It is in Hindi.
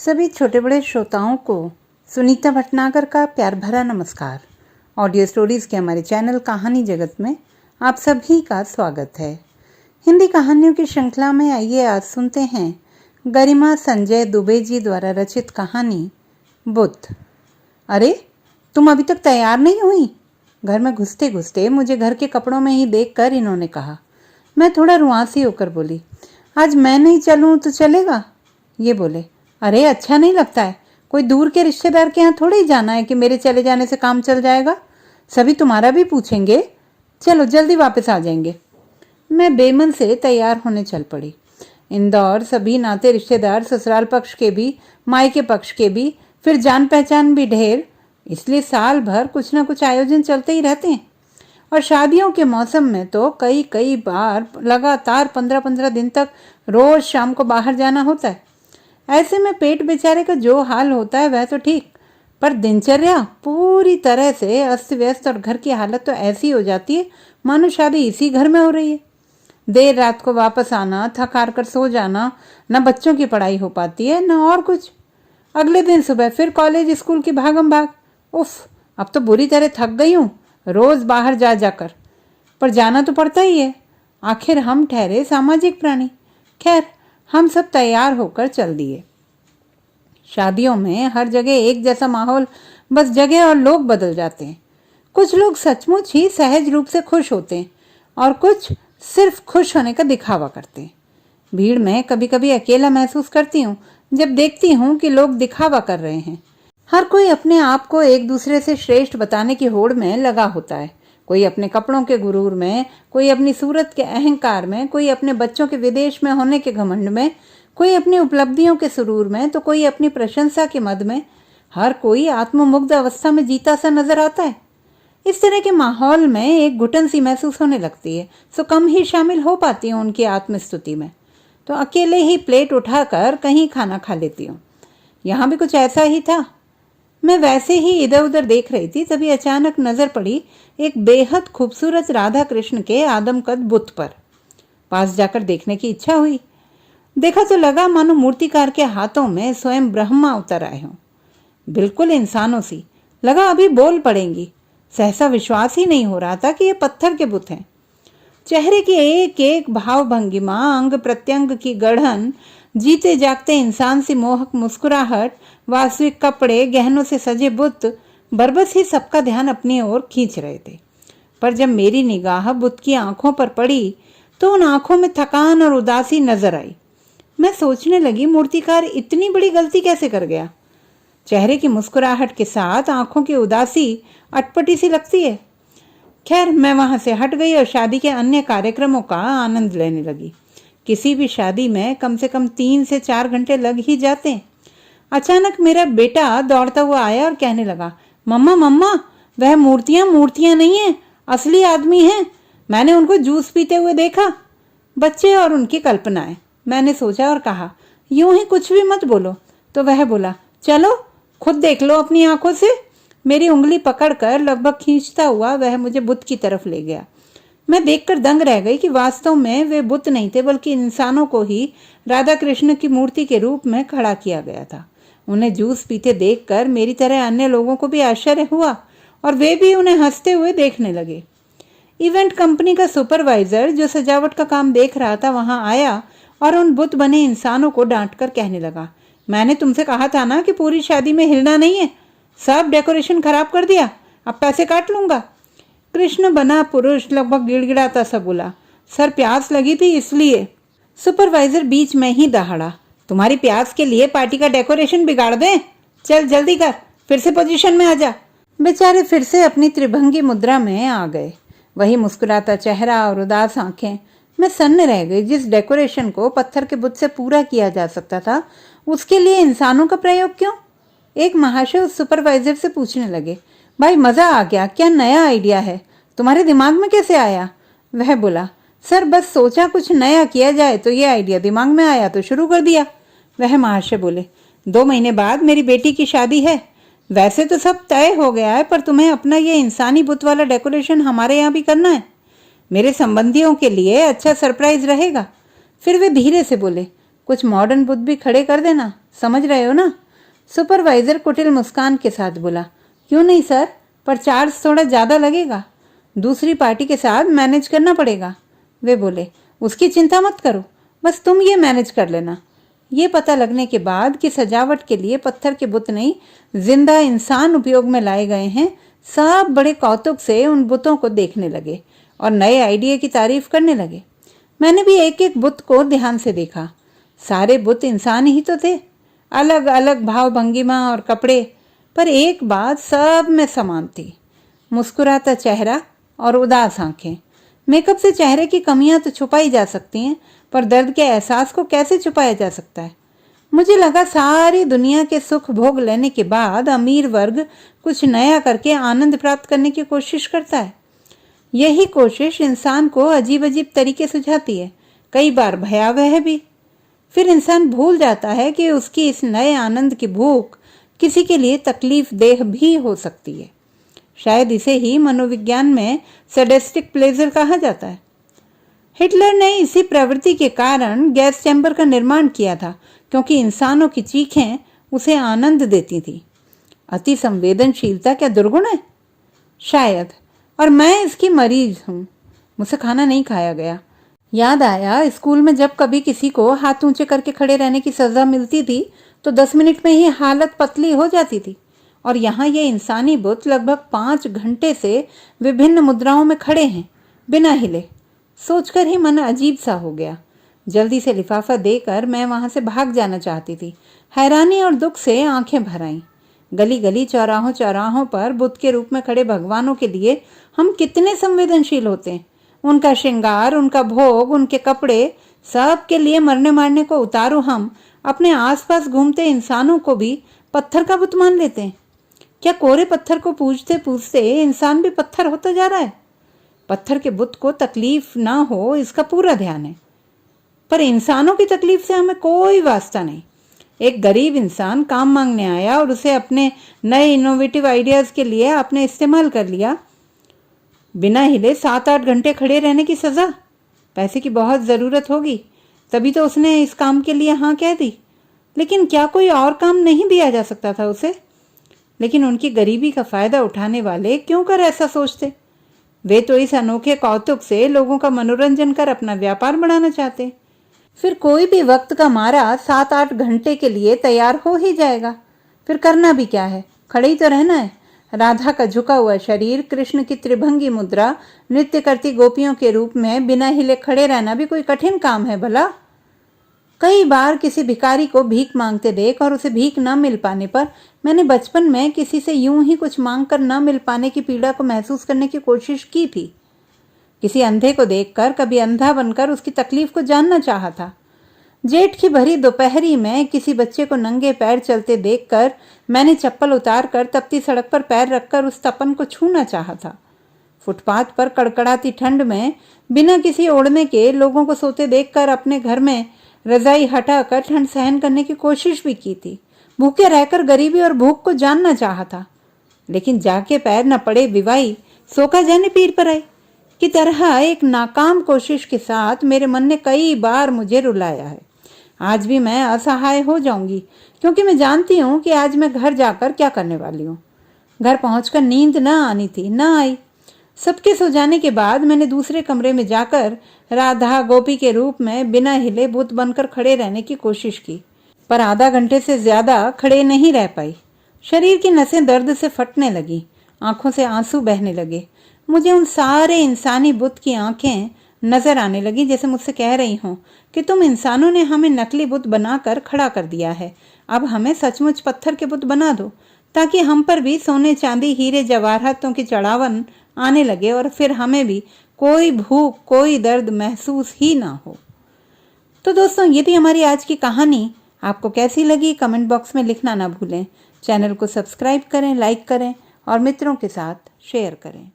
सभी छोटे बड़े श्रोताओं को सुनीता भटनागर का प्यार भरा नमस्कार। ऑडियो स्टोरीज़ के हमारे चैनल कहानी जगत में आप सभी का स्वागत है। हिंदी कहानियों की श्रृंखला में आइए आज सुनते हैं गरिमा संजय दुबे जी द्वारा रचित कहानी बुद्ध। अरे तुम अभी तक तैयार नहीं हुई? घर में घुसते घुसते मुझे घर के कपड़ों में ही देखकर इन्होंने कहा। मैं थोड़ा रुआंसी होकर बोली, आज मैं नहीं चलूँ तो चलेगा? ये बोले, अरे अच्छा नहीं लगता है, कोई दूर के रिश्तेदार के यहाँ थोड़ी जाना है कि मेरे चले जाने से काम चल जाएगा। सभी तुम्हारा भी पूछेंगे, चलो जल्दी वापस आ जाएंगे। मैं बेमन से तैयार होने चल पड़ी। इंदौर सभी नाते रिश्तेदार, ससुराल पक्ष के भी, मायके पक्ष के भी, फिर जान पहचान भी ढेर, इसलिए साल भर कुछ ना कुछ आयोजन चलते ही रहते हैं। और शादियों के मौसम में तो कई बार लगातार 15-15 दिन तक रोज शाम को बाहर जाना होता है। ऐसे में पेट बेचारे का जो हाल होता है वह तो ठीक, पर दिनचर्या पूरी तरह से अस्त व्यस्त और घर की हालत तो ऐसी हो जाती है मानो शादी इसी घर में हो रही है। देर रात को वापस आना, थक हार कर सो जाना, न बच्चों की पढ़ाई हो पाती है न और कुछ। अगले दिन सुबह फिर कॉलेज स्कूल की भागम भाग। उफ, अब तो बुरी तरह थक गई हूँ रोज बाहर जा जाकर, पर जाना तो पड़ता ही है, आखिर हम ठहरे सामाजिक प्राणी। खैर, हम सब तैयार होकर चल दिए। शादियों में हर जगह एक जैसा माहौल, बस जगह और लोग बदल जाते हैं। कुछ लोग सचमुच ही सहज रूप से खुश होते हैं और कुछ सिर्फ खुश होने का दिखावा करते हैं। भीड़ में कभी कभी अकेला महसूस करती हूँ जब देखती हूँ कि लोग दिखावा कर रहे हैं। हर कोई अपने आप को एक दूसरे से श्रेष्ठ बताने की होड़ में लगा होता है। कोई अपने कपड़ों के गुरूर में, कोई अपनी सूरत के अहंकार में, कोई अपने बच्चों के विदेश में होने के घमंड में, कोई अपनी उपलब्धियों के सुरूर में, तो कोई अपनी प्रशंसा के मद में। हर कोई आत्ममुग्ध अवस्था में जीता सा नजर आता है। इस तरह के माहौल में एक घुटन सी महसूस होने लगती है, सो कम ही शामिल हो पाती हूँ उनकी आत्मस्तुति में। तो अकेले ही प्लेट उठाकर कहीं खाना खा लेती हूँ। यहाँ भी कुछ ऐसा ही था। मैं वैसे ही इधर उधर देख रही थी, तभी अचानक नजर पड़ी एक बेहद खूबसूरत राधा कृष्ण के आदमकद बुत पर। पास जाकर देखने की इच्छा हुई। देखा तो लगा मानो मूर्तिकार के हाथों में स्वयं ब्रह्मा उतर आए हों। बिल्कुल इंसानों सी लगा, अभी बोल पड़ेंगी। सहसा विश्वास ही नहीं हो रहा था कि ये पत्थर के बुत हैं। चेहरे की एक एक भाव भंगिमा, अंग प्रत्यंग की गढ़न, जीते जागते इंसान सी मोहक मुस्कुराहट, वास्तविक कपड़े, गहनों से सजे बुत बरबस ही सबका ध्यान अपनी ओर खींच रहे थे। पर जब मेरी निगाह बुत की आंखों पर पड़ी तो उन आंखों में थकान और उदासी नजर आई। मैं सोचने लगी, मूर्तिकार इतनी बड़ी गलती कैसे कर गया? चेहरे की मुस्कुराहट के साथ आंखों की उदासी अटपटी सी लगती है। खैर, मैं वहां से हट गई और शादी के अन्य कार्यक्रमों का आनंद लेने लगी। किसी भी शादी में कम से कम 3 से 4 घंटे लग ही जाते हैं। अचानक मेरा बेटा दौड़ता हुआ आया और कहने लगा, मम्मा मम्मा, वह मूर्तियां नहीं है, असली आदमी हैं। मैंने उनको जूस पीते हुए देखा। बच्चे और उनकी कल्पनाएं। मैंने सोचा और कहा, यूं ही कुछ भी मत बोलो। तो वह बोला, चलो खुद देख लो अपनी आंखों से। मेरी उंगली पकड़कर लगभग खींचता हुआ वह मुझे बुत की तरफ ले गया। मैं देखकर दंग रह गई कि वास्तव में वे बुत नहीं थे, बल्कि इंसानों को ही राधा कृष्ण की मूर्ति के रूप में खड़ा किया गया था। उन्हें जूस पीते देखकर मेरी तरह अन्य लोगों को भी आश्चर्य हुआ और वे भी उन्हें हंसते हुए देखने लगे। इवेंट कंपनी का सुपरवाइजर जो सजावट का काम देख रहा था वहां आया और उन बुत बने इंसानों को डांटकर कहने लगा, मैंने तुमसे कहा था ना कि पूरी शादी में हिलना नहीं है, सब डेकोरेशन खराब कर दिया, अब पैसे काट लूंगा। कृष्ण बना पुरुष लगभग गिड़गिड़ाता सा बोला, सर प्यास लगी थी इसलिए। सुपरवाइजर बीच में ही दहाड़ा, तुम्हारी प्यास के लिए पार्टी का डेकोरेशन बिगाड़ दें? चल जल्दी कर, फिर से पोजीशन में आ जा। बेचारे फिर से अपनी त्रिभंगी मुद्रा में आ गए। वही मुस्कुराता चेहरा और उदास आंखें। मैं सन्न रह गई। जिस डेकोरेशन को पत्थर के बुत से पूरा किया जा सकता था, उसके लिए इंसानों का प्रयोग क्यों? एक महाशय उस सुपरवाइजर से पूछने लगे, भाई मजा आ गया, क्या नया आइडिया है, तुम्हारे दिमाग में कैसे आया? वह बोला, सर बस सोचा कुछ नया किया जाए तो ये आइडिया दिमाग में आया तो शुरू कर दिया। वह महाशय बोले, 2 महीने बाद मेरी बेटी की शादी है। वैसे तो सब तय हो गया है, पर तुम्हें अपना ये इंसानी बुत वाला डेकोरेशन हमारे यहाँ भी करना है। मेरे संबंधियों के लिए अच्छा सरप्राइज रहेगा। फिर वे धीरे से बोले, कुछ मॉडर्न बुत भी खड़े कर देना। समझ रहे हो ना? सुपरवाइजर कुटिल मुस्कान के साथ बोला। क्यों नहीं सर, पर चार्ज थोड़ा ज़्यादा लगेगा, दूसरी पार्टी के साथ मैनेज करना पड़ेगा। वे बोले, उसकी चिंता मत करो, बस तुम ये मैनेज कर लेना। ये पता लगने के बाद कि सजावट के लिए पत्थर के बुत नहीं, जिंदा इंसान उपयोग में लाए गए हैं, सब बड़े कौतुक से उन बुतों को देखने लगे और नए आइडिया की तारीफ करने लगे। मैंने भी एक एक बुत को ध्यान से देखा। सारे बुत इंसान ही तो थे, अलग अलग भाव भंगिमा और कपड़े, पर एक बात सब में समान थी, मुस्कुराता चेहरा और उदास आंखें। मेकअप से चेहरे की कमियां तो छुपाई जा सकती हैं, पर दर्द के एहसास को कैसे छुपाया जा सकता है? मुझे लगा सारी दुनिया के सुख भोग लेने के बाद अमीर वर्ग कुछ नया करके आनंद प्राप्त करने की कोशिश करता है। यही कोशिश इंसान को अजीब अजीब तरीके सुझाती है, कई बार भयावह भी। फिर इंसान भूल जाता है कि उसकी इस नए आनंद की भूख किसी के लिए तकलीफ देह भी हो सकती है। शायद इसे ही मनोविज्ञान में सैडिस्टिक प्लेजर कहा जाता है। हिटलर ने इसी प्रवृत्ति के कारण गैस चैम्बर का निर्माण किया था, क्योंकि इंसानों की चीखें उसे आनंद देती थी। अति संवेदनशीलता क्या दुर्गुण है? शायद, और मैं इसकी मरीज हूँ। मुझसे खाना नहीं खाया गया। याद आया, स्कूल में जब कभी किसी को हाथ ऊंचे करके खड़े रहने की सजा मिलती थी तो 10 मिनट में ही हालत पतली हो जाती थी, और यहाँ ये इंसानी बुत लगभग 5 घंटे से विभिन्न मुद्राओं में खड़े हैं, बिना हिले। सोचकर ही मन अजीब सा हो गया। जल्दी से लिफाफा देकर मैं वहां से भाग जाना चाहती थी। हैरानी और दुख से आंखें भर आईं। गली गली चौराहों चौराहों पर बुद्ध के रूप में खड़े भगवानों के लिए हम कितने संवेदनशील होते हैं। उनका श्रृंगार, उनका भोग, उनके कपड़े, सब के लिए मरने मारने को उतारू हम अपने आसपास घूमते इंसानों को भी पत्थर का बुत मान लेते हैं। क्या कोरे पत्थर को पूजते पूजते इंसान भी पत्थर होता जा रहा है? पत्थर के बुत को तकलीफ ना हो इसका पूरा ध्यान है, पर इंसानों की तकलीफ से हमें कोई वास्ता नहीं। एक गरीब इंसान काम मांगने आया और उसे अपने नए इनोवेटिव आइडियाज के लिए आपने इस्तेमाल कर लिया। बिना हिले 7-8 घंटे खड़े रहने की सजा। पैसे की बहुत ज़रूरत होगी, तभी तो उसने इस काम के लिए हाँ कह दी। लेकिन क्या कोई और काम नहीं दिया जा सकता था उसे? लेकिन उनकी गरीबी का फ़ायदा उठाने वाले क्यों कर ऐसा सोचते? वे तो इस अनोखे कौतुक से लोगों का मनोरंजन कर अपना व्यापार बढ़ाना चाहते। फिर कोई भी वक्त का मारा 7-8 घंटे के लिए तैयार हो ही जाएगा। फिर करना भी क्या है, खड़े ही तो रहना है। राधा का झुका हुआ शरीर, कृष्ण की त्रिभंगी मुद्रा, नृत्य करती गोपियों के रूप में बिना हिले खड़े रहना भी कोई कठिन काम है भला? कई बार किसी भिखारी को भीख मांगते देख और उसे भीख न मिल पाने पर मैंने बचपन में किसी से यूं ही कुछ मांगकर न मिल पाने की पीड़ा को महसूस करने की कोशिश की थी। किसी अंधे को देखकर कभी अंधा बनकर उसकी तकलीफ को जानना चाहा था। जेठ की भरी दोपहरी में किसी बच्चे को नंगे पैर चलते देखकर मैंने चप्पल उतारकर तपती सड़क पर पैर रखकर उस तपन को छूना चाहा था। फुटपाथ पर कड़कड़ाती ठंड में बिना किसी ओढ़ने के लोगों को सोते देखकर अपने घर में रजाई हटाकर ठंड सहन करने की कोशिश भी की थी। भूखे रहकर गरीबी और भूख को जानना चाहा था। लेकिन जाके पैर न पड़े विवाही, सोका जाने पीर पर आई की तरह एक नाकाम कोशिश के साथ मेरे मन ने कई बार मुझे रुलाया है। आज भी मैं असहाय हो जाऊंगी, क्योंकि मैं जानती हूँ कि आज मैं घर जाकर क्या करने वाली हूँ। घर पहुंचकर नींद न आनी थी, न आई। सबके सो जाने के बाद मैंने दूसरे कमरे में जाकर राधा गोपी के रूप में बिना हिले बुत बनकर खड़े रहने की कोशिश की, पर आधा घंटे से ज्यादा खड़े नहीं रह पाई। शरीर की नसें दर्द से फटने लगी, आंखों से आंसू बहने लगे। मुझे उन सारे इंसानी बुत की आंखें नजर आने लगी, जैसे मुझसे कह रही हों कि तुम इंसानों ने हमें नकली बुत बनाकर खड़ा कर दिया है, अब हमें सचमुच पत्थर के बुत बना दो, ताकि हम पर भी सोने चांदी हीरे जवाहरातों की चढ़ावन आने लगे और फिर हमें भी कोई भूख कोई दर्द महसूस ही ना हो। तो दोस्तों, ये थी हमारी आज की कहानी। आपको कैसी लगी कमेंट बॉक्स में लिखना ना भूलें। चैनल को सब्सक्राइब करें, लाइक करें और मित्रों के साथ शेयर करें।